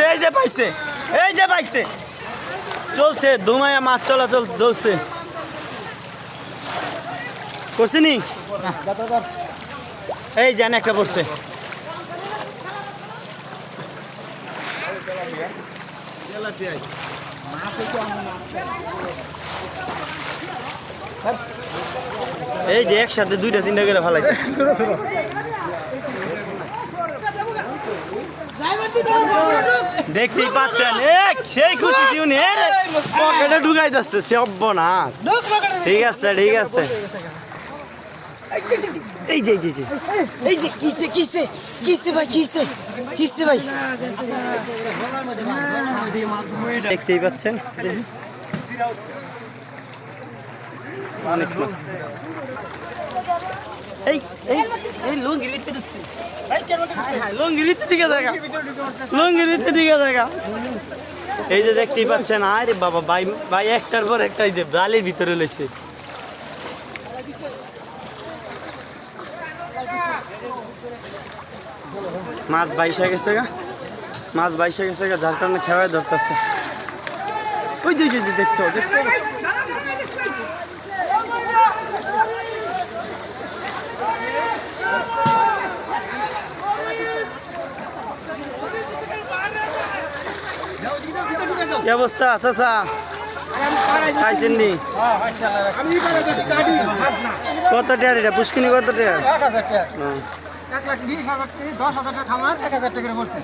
এই যে পাইছে চলছে ধুমাইয়া মাছ চলাচল চলছে করছি নি এই জান একটা পড়ছে এই যে একসাথে দুইটা তিনটা করে ভালো দেখতেই পাচ্ছেন সেই খুশি দিউনি পকেটে ঢুকাই যাচ্ছে সব্য না ঠিক আছে এই যে কিসে ভাই দেখতেই পাচ্ছেন অনেক এই লুঙ্গির ভিতরে ঢুকছি লুঙ্গির ভিতরে ঠিক আছে এই যে দেখতেই পাচ্ছেন আরে বাবা ভাই একটার পর একটা যে জালের ভিতরে লইছে মাছ বাইশে গেছে যার কারণে খেয়াই ধরতেছে ওই যে দেখছো কি অবস্থা চাচা খাইছেন নি কত টাকা এটা পুষ্কিনি কত টাকা 1,20,000 10,000 টাকা খামার 1,000 টাকা করে পড়ছে